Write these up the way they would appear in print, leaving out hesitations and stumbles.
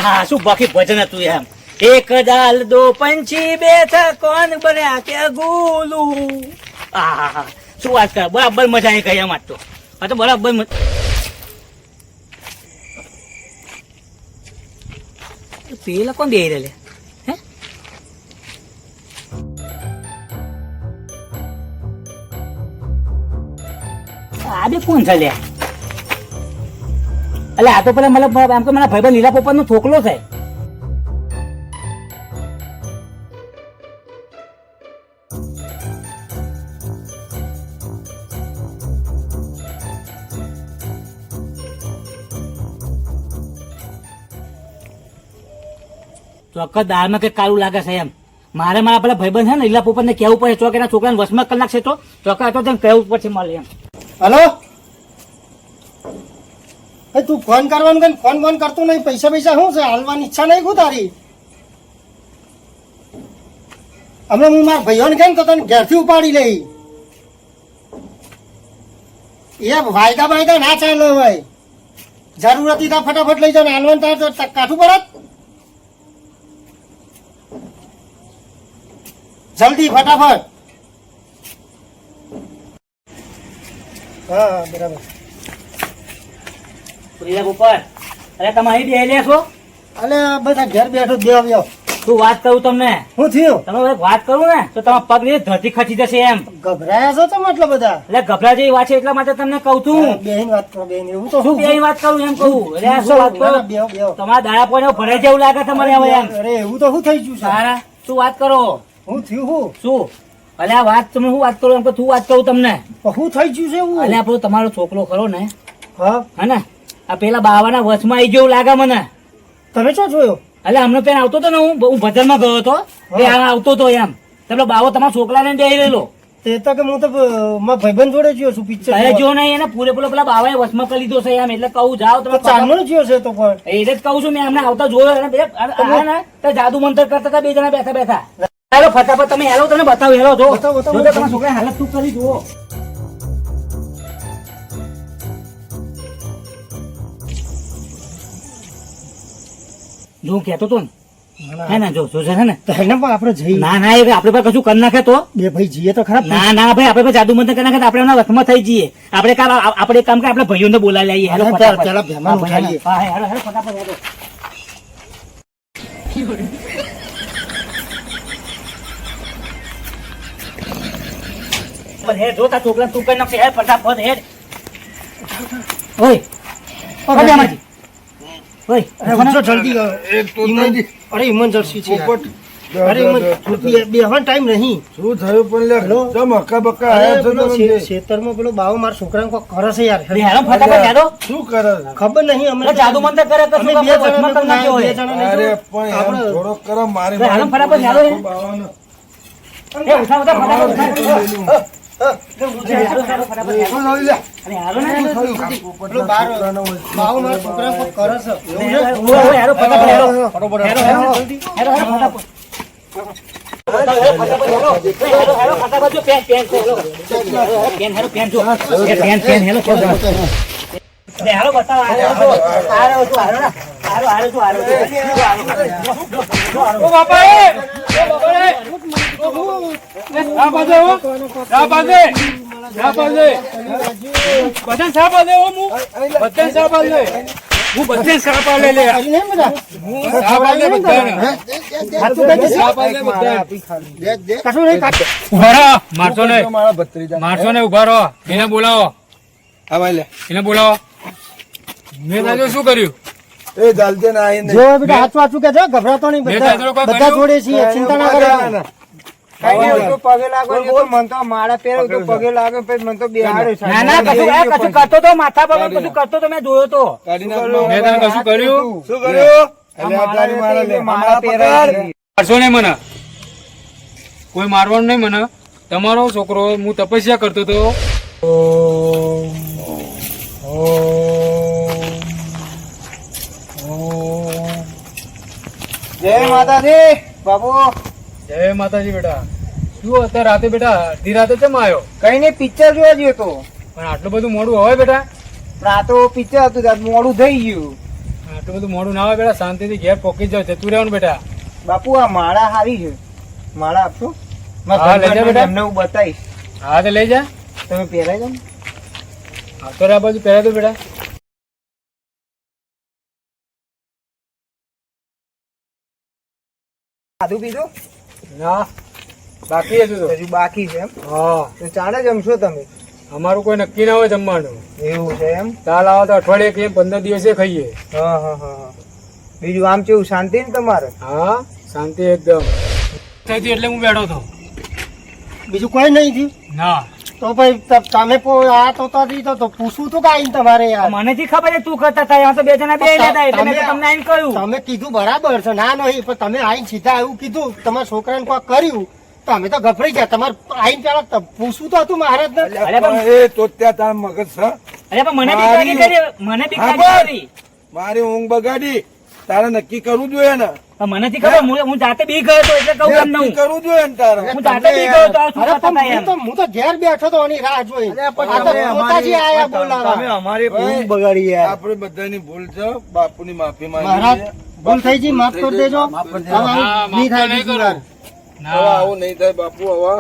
આહા શું બાકી ભજન હતું એમ. એક દાલ દો પંછી બેઠા કોણ બન્યા કે ગુલુ. આહા શું વાત કર, બરાબર મજા આવી ગઈ એમ આજ તો. આ તો બરાબર પેલા કોણ બેહી રહે હે? આ બે કોણ છે લ્યા? એટલે આ તો પેલા મતલબ આમ કે મારા ભાઈબંધ લીલા પોપટ નો છોકલો છે. ચોક્કસ દાળમાં કઈ કાળું લાગે છે એમ. મારે મારા પેલા ભાઈબંધ છે ને લીલા પોપટ ને કેવું પડે ચોક એના છોકરાને વસમાં કલાક છે તો ચોક્કસ તો તેમ કહેવું પડશે મળે એમ. હલો, તું ફોન કરવાનું કે ફોન કરતો નહીં? પૈસા શું છે? હાલવાની ઈચ્છા નહીં શું તારી? અમે હું મારા ભાઈઓને કેમ તો તને ઘેરથી ઉપાડી લઈ. એ વાયદા ના ચાલે ભાઈ. જરૂર હતી તો ફટાફટ લઈ જાવ ને હાલવાનું થાય તો કાઠું પડત. જલ્દી ફટાફટ. હા બરાબર. લીલા પોપટ અરે તમે અહીં બેહી છો? અલે બધા ઘેર બેઠો દેવ આવ્યો. શું વાત કરું તમને? શું થયું? તમે વાત કરું ને તો તમારા પગ ની ધરતી ખસી જશે એમ. ગભરાયા છો તમે એટલા બધા? એટલે ગભરા જેવી વાત છે એટલા માટે તમને કહું છું. બેહીન વાત કરો બેહીન. એવું તો શું બેહી વાત કરું એમ કહું? અરે શું વાત કરો? તમારા દાડા પોને ભરાઈ જેવું લાગે તમારે હવે એમ. અરે એવું તો શું થઈ ગયું છે? સારા શું વાત કરો? શું થયું? શું અલે આ વાત તમે શું વાત કરો એમ કે તું વાત કરું તમને? શું થઈ ગયું છે એવું? અલે આપણો તમારો છોકરો ખરો ને હા હે ને આ પેલા બાવાના વચમાં આવી જેવું લાગે મને. તમે શું જોયો? એટલે હમણાં પેલા આવતો હતો ને હું ભજનમાં ગયો હતો એ આવતો હતો એમ. પેલો બાવો તમારા છોકરાને બેહી રહેલો. તે તો કે હું તો મારા ભાઈબંધ જોડે જોયો છું પિક્ચર. અરે જો નહીં એને પૂરેપૂરો પેલા બાવાએ વચમાં કરી લીધો છે એમ. એટલે કહું જાઓ તમે ચાંદનો જોયો છે તો પણ એટલે જ કહું છું મેં હમણાં આવતા જોયો એને બે જાદુ મંતર કરતા હતા બે જણા બેઠા બેઠા. હેલો ફટાફટ તમે હેલો તમને બતાવું હેલો જો તમારા છોકરા હાલત તું કરી જુઓ. જો કેતો તો ને હે ને જો છે ને એને પણ આપણે જઈએ. ના ના એ આપડે પાસે કશું કરી નાખે તો બે ભાઈ જઈએ તો ખરાબ. ના ના ભાઈ આપડે જાદુ મંતર કરી નાખે તો આપણે એમના વચમાં થઈ જઈએ. આપણે કામ કે આપણે ભાઈઓને બોલાવી લઈએ. હેલો ફટાફટ પેલા ભેમાન ઉઠાડીએ. હા હેલો હેલો ફટાફટ હેલો. હેડ જો તારા છોકરા તું કરી નાખશે. હેડ ફટાફટ હેડ. ઓય ઓય અમારજી ઓય અરે જલ્દી એક તો નહીં. અરે ઇમરજન્સી છે પોપટ. અરે બેહવાનો ટાઈમ નહીં. શું થયું પણ લે જમ હક્કા બક્કા આયા છો તમે? ખેતરમાં પેલો બાવો મારા છોકરાને કોઈ કરે છે યાર. હેલો ફટાફટ હેડો. શું કરે? ખબર નહીં અમે જાદુ મંતર કરે તો અમે શું બે આપણે વચમાં કરી નાખ્યો હોય. જણા અરે પણ એમ થોડો કરો મારી હેલો ફટાફટ હેડો. બાવાનો એ ઉઠા ઉઠા ફટાફટ ઉઠા. શું લઈ લે? અરે હાલો ને પેલો બાવો મારા છોકરાને કોઈ કરે છે. હેલો ફટાફટ હેલો. હેલો જલ્દી હેલો ફટાફટ. હેલો ફટાફટ જો pen pen hello pen hello pen જો પેન હેલો હેલો બતાવો હારો જો હારો ઓ બાપા એ મારશો ને ઉભા રહો. એને બોલાવો. એને બોલાવો. મેં તાજો શું કર્યું? એ જલ્દી ના આઈને જો બેટા હાચું કે જો ગભરાતો નહીં. બધા જોડે છીએ. ચિંતા ના કરો. ના ના કશું કરતો તો માથા પર કશું કરતો તો મેં જોયો તો. મેં તને કશું કર્યું? શું કર્યું? એટલે આ તારી મારા લે મારશો નહીં મને. કોઈ મારવાનું નહીં મને. તમારો છોકરો હું તપસ્યા કરતો હતો. જય માતાજી બાબુ. જય માતાજી બેટા. શું અત્યારે રાતે બેટા અડધી રાતે કેમ આવ્યો? કઈ નઈ પિક્ચર જોવા ગયો તો. પણ આટલું બધું મોડું હોય બેટા? પણ આ તો પિક્ચર હતું મોડું થઈ ગયું. આટલું એટલું બધું મોડું ના આવે બેટા, શાંતિથી ઘેર પોકી જાવ, જતું રહેવાનું બેટા. બાપુ આ માળા હારી છે, માળા આપશો? હા, લઈ જા બેટા. એમને હું બતાવીશ, હા તો લઈ જા. તમે પહેરાઈ જાઓ ને. હા તો આ બાજુ પહેરા દો બેટા. ખાધું પીધું? ના, બાકી હતું તો. હજુ બાકી છે એમ? હા, તો ચાલે જમશો તમે? અમારું કોઈ નક્કી ના હોય જમવાનું. એવું છે એમ? ચાલ આવો તો અઠવાડિયે કે 15 દિવસે ખાઈએ. હા હા હા હા. બીજું આમ કેવું, શાંતિ ને તમારે? હા, શાંતિ એકદમ. થઈ હતી એટલે હું બેઠો હતો. બીજું કોઈ નહીં થયું ના, તો ભાઈ તમે આ તો પૂછવું તું કાંઈ તમારે યાર. મને થી ખબર છે તું કરતા હતા, એમાં તો બે જણા બે લેતા એટલે મેં તો તમને આઈને કહ્યું. તમે કીધું બરાબર છે, ના નહીં, પણ તમે આઈને સીધા એવું કીધું, તમારા છોકરાને કોઈ કર્યું તો અમે તો ગભરાઈ ગયા. તમારે આઈને પેલા પૂછવું તો હતું મહારાજ ને. અરે પણ- એ તો ત્યાં તાર મગજ છે. અરે પણ મને બીક લાગી કરી, મને બીક હા, લાગી બોલ. કરી. મારી ઊંઘ બગાડી, તારે નક્કી કરવું જોઈએ ને. પણ મને થી ખબર, હું જાતે બી ગયો તો એટલે કહું તમને નક્કી હું. કરવું જોઈએ ને તારે. હું જાતે બી ગયો તો આ શું અરે કરતા પણ હતા એમ. હું તો ઘેર બેઠો તો એની રાહ જોઈ. આ તો પોતાજી આયા બોલાવા. અમારી ભૂલ બગાડી યાર. આપણે બધાની ભૂલ છે, બાપુની માફી મહારાજ માંગી. ભૂલ થઈ ગઈ, માફ કરી દેજો. હવે હા, આવું માફ નહીં તો થાય નહીં બીજી કરું. વાર. હવે આવું નહીં થાય બાપુ, હવે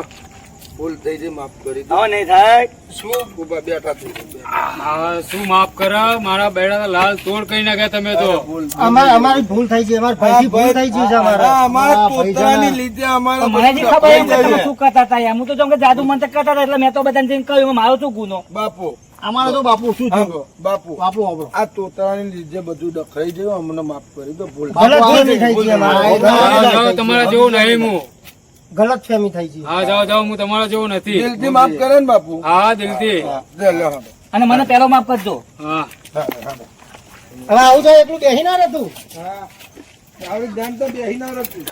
ભૂલ થઈ જાય, માફ કરી દો. હવે નહીં થાય. શું ઉભા બેઠા થઈ ગયા? હા, શું માફ કરે, મારા બેડા લાલ તોડ કરી નાખ્યા તમે તો. ભૂલ થઈ અમારી ભૂલ થઈ ગઈ, અમારા ભાઈથી ભૂલ થઈ ગઈ છે અમારે. હા, અમારા હા, ભાઈ તોતરાની જાના. લીધે અમારે પણ મને થી બધું ખબર એમ કે દફાઈ તમે જાય. શું કરતા હતા એમ. હું તો જેમ કે જાદુ મંત્ર કરતા હતા એટલે મેં તો બધાને જઈને કહ્યું મારો શું ગુનો. બાપુ અમારે તો બાપુ શું હા, થયું? બાપુ બાપુ આપણો આ તોતરાની લીધે બધું ડખાઈ ગયું, અમને માફ કરી દો. ભૂલ ગલત ફેમી થઈ ગઈ અમારે. જાઓ, જાઓ, તમારા જેવું નહીં હું. ગલત ફેમી થઈ ગઈ. હા, જાઓ જાઓ, હું તમારા જેવું નથી. દિલથી માફ કરે ને બાપુ. હા, દિલથી. લે, લે, હવે. અને મને પહેલો માફ કરજો. હા, હવે આવું તો એકલું બેસી ના રહેતું. આવી ધ્યાન તો બેહી ના રહેતું.